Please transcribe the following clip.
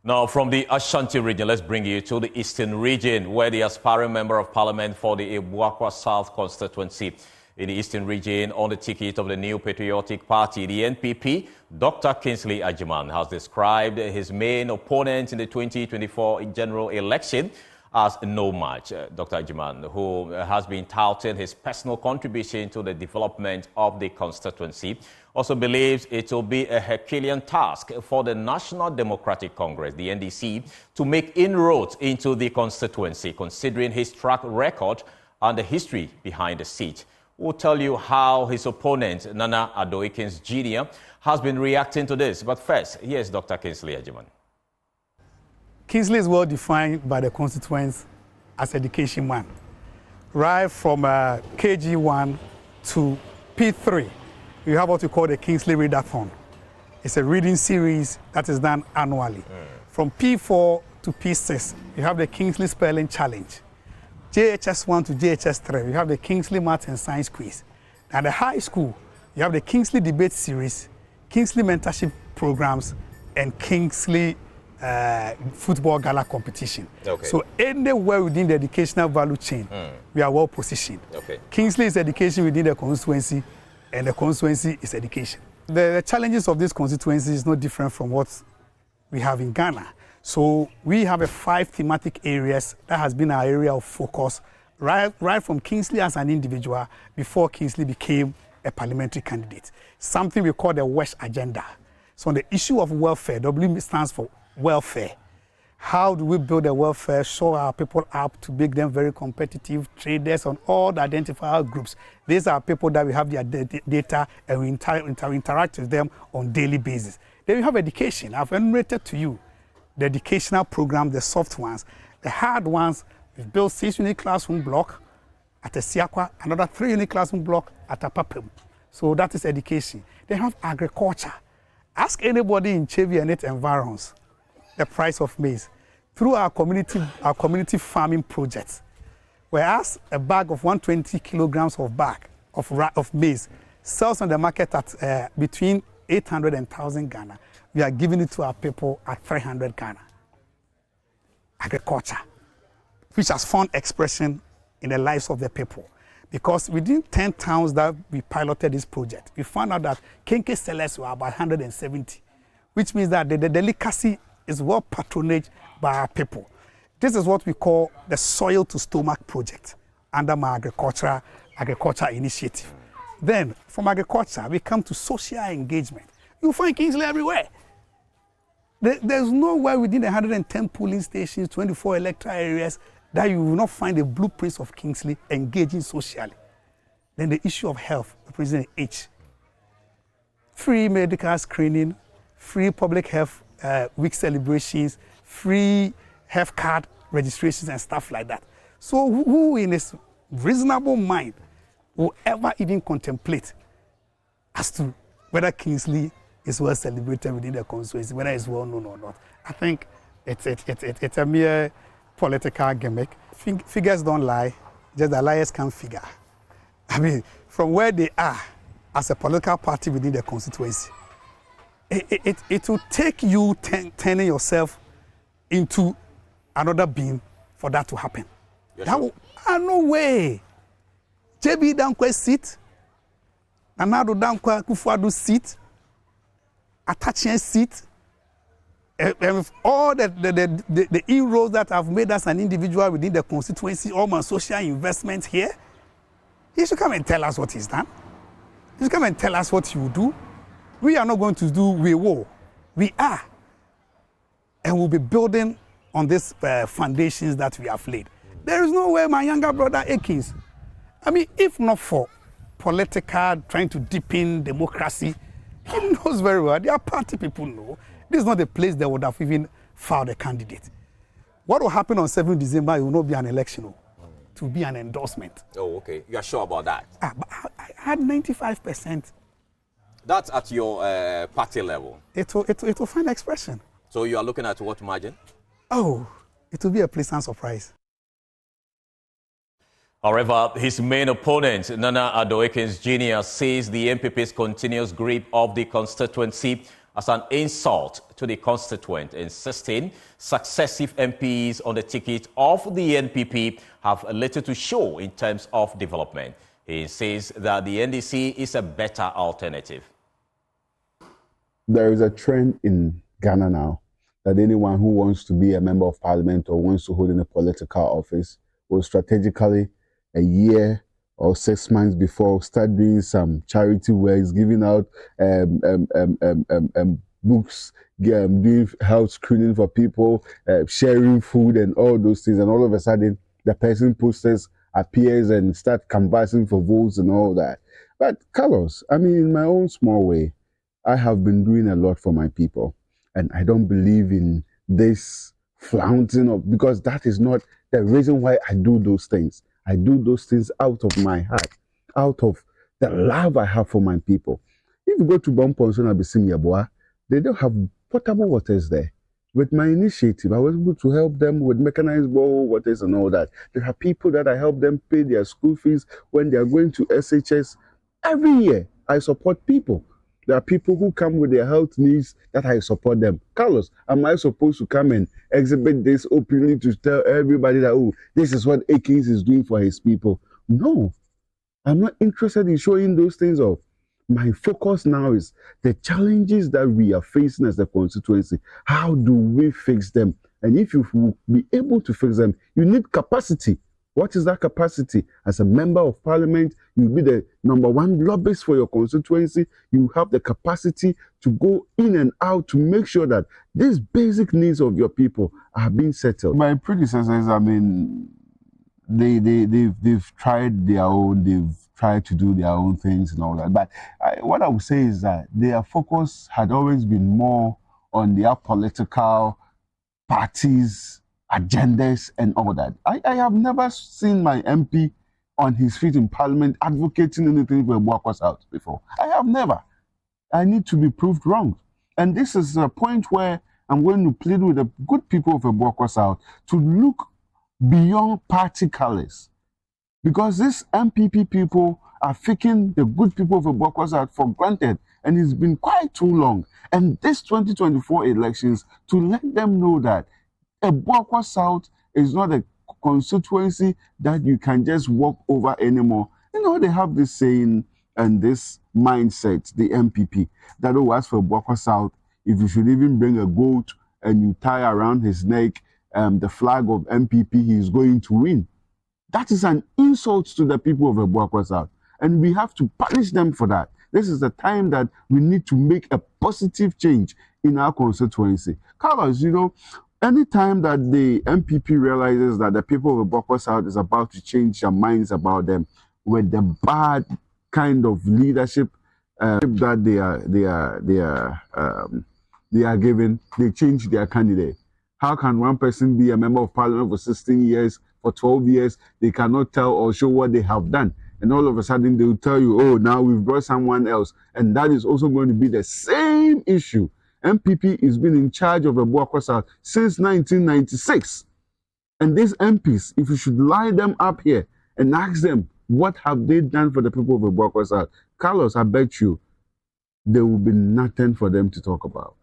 Now, from the Ashanti region, let's bring you to the Eastern region, where the aspiring member of parliament for the Abuakwa South constituency in the Eastern region on the ticket of the New Patriotic Party, the NPP, Dr. Kingsley Agyemang, has described his main opponent in the 2024 general election as no match. Dr. Agyemang, who has been touting his personal contribution to the development of the constituency, also believes it will be a Herculean task for the National Democratic Congress, the NDC, to make inroads into the constituency, considering his track record and the history behind the seat. We'll tell you how his opponent, Nana Addo Ekins Jr., has been reacting to this. But first, here's Dr. Kingsley Agyemang. Kingsley is well defined by the constituents as education man. Right from KG1 to P3, you have what we call the Kingsley Readathon. It's a reading series that is done annually. From P4 to P6, you have the Kingsley Spelling Challenge. JHS1 to JHS3, you have the Kingsley Math and Science Quiz. At the high school, you have the Kingsley Debate Series, Kingsley Mentorship Programs, and Kingsley Football Gala Competition. Okay. So anywhere within the educational value chain, we are well positioned. Okay. Kingsley is education within the constituency, and the constituency is education. The challenges of this constituency is no different from what we have in Ghana. So we have 5 thematic areas that has been our area of focus right from Kingsley as an individual before Kingsley became a parliamentary candidate. Something we call the WESH agenda. So on the issue of welfare, W stands for welfare. How do we build a welfare, show our people up to make them very competitive, traders on all the identifier groups. These are people that we have their data and we interact with them on daily basis. Then we have education. I've enumerated to you the educational program, the soft ones. The hard ones, we've built 6-unit classroom block at Siakwa, another 3-unit classroom block at Apapem. So that is education. They have agriculture. Ask anybody in Chevi and its environs the price of maize. Through our community farming projects, whereas a bag of 120 kilograms of maize sells on the market at between 800 and 1,000 Ghana, we are giving it to our people at 300 Ghana. Agriculture, which has found expression in the lives of the people. Because within 10 towns that we piloted this project, we found out that Kenke sellers were about 170, which means that the delicacy is well patronaged by our people. This is what we call the soil to stomach project under my agriculture initiative. Then from agriculture, we come to social engagement. You find Kingsley everywhere. There's nowhere within the 110 polling stations, 24 electoral areas, that you will not find the blueprints of Kingsley engaging socially. Then the issue of health, representing H. Free medical screening, free public health week celebrations, free health card registrations and stuff like that. So who in his reasonable mind will ever even contemplate as to whether Kingsley is well celebrated within the constituency, whether it's well known or not? I think it's a mere political gimmick. Figures don't lie, just the liars can't figure. I mean, from where they are as a political party within the constituency, it will take you turning yourself into another being for that to happen. No way. JB Dankwa seat, Nanado Dankwa Kufuadu seat, Atachian seat, and all the inroads that have made us an individual within the constituency, all my social investments here, he should come and tell us what he's done. He should come and tell us what he will do. We are not going to do we will. We are. And we'll be building on these foundations that we have laid. There is no way my younger brother Ekins, I mean, if not for political trying to deepen democracy, he knows very well, their party people know, this is not the place they would have even filed a candidate. What will happen on 7th December, it will not be an election, it will be an endorsement. Oh, okay. You are sure about that? But I had 95%. That's at your party level? It will find expression. So you are looking at what margin? Oh, it will be a pleasant surprise. However, his main opponent, Nana Addo Ekins Jr., says the NPP's continuous grip of the constituency as an insult to the constituent, insisting successive MPs on the ticket of the NPP have little to show in terms of development. He says that the NDC is a better alternative. There is a trend in Ghana now that anyone who wants to be a member of parliament or wants to hold in a political office will strategically, a year or 6 months before, start doing some charity works, giving out books, doing health screening for people, sharing food and all those things. And all of a sudden, the person posters appears and start canvassing for votes and all that. But Carlos, I mean, in my own small way, I have been doing a lot for my people. And I don't believe in this flaunting of, because that is not the reason why I do those things. I do those things out of my heart, out of the love I have for my people. If you go to Bomponson Abisim Yaboa, they don't have potable waters there. With my initiative, I was able to help them with mechanized borehole waters and all that. There are people that I help them pay their school fees when they are going to SHS. Every year, I support people. There are people who come with their health needs that I support them. Carlos, am I supposed to come and exhibit this openly to tell everybody that, oh, this is what Akins is doing for his people? No, I'm not interested in showing those things off. My focus now is the challenges that we are facing as a constituency. How do we fix them? And if you will be able to fix them, you need capacity. What is that capacity? As a member of parliament, you'll be the #1 lobbyist for your constituency. You have the capacity to go in and out to make sure that these basic needs of your people are being settled. My predecessors, I mean, they've tried their own, they've tried to do their own things and all that. But what I would say is that their focus had always been more on their political parties, agendas and all that. I have never seen my MP on his feet in parliament advocating anything for Abuakwa South before. I have never. I need to be proved wrong. And this is a point where I'm going to plead with the good people of Abuakwa South to look beyond party colors. Because these NPP people are taking the good people of Abuakwa South for granted. And it's been quite too long. And this 2024 elections, to let them know that Abuakwa South is not a constituency that you can just walk over anymore. You know, they have this saying and this mindset, the NPP, that, oh, as for Abuakwa South, if you should even bring a goat and you tie around his neck the flag of NPP, he is going to win. That is an insult to the people of Abuakwa South. And we have to punish them for that. This is the time that we need to make a positive change in our constituency. Carlos, you know, anytime that the NPP realizes that the people of Abuakwa South is about to change their minds about them with the bad kind of leadership that they are given, they change their candidate. How can one person be a member of parliament for 16 years, for 12 years, they cannot tell or show what they have done? And all of a sudden they will tell you, oh, now we've brought someone else. And that is also going to be the same issue. NPP has been in charge of Abuakwa South since 1996. And these MPs, if you should line them up here and ask them, what have they done for the people of Abuakwa South? Carlos, I bet you there will be nothing for them to talk about.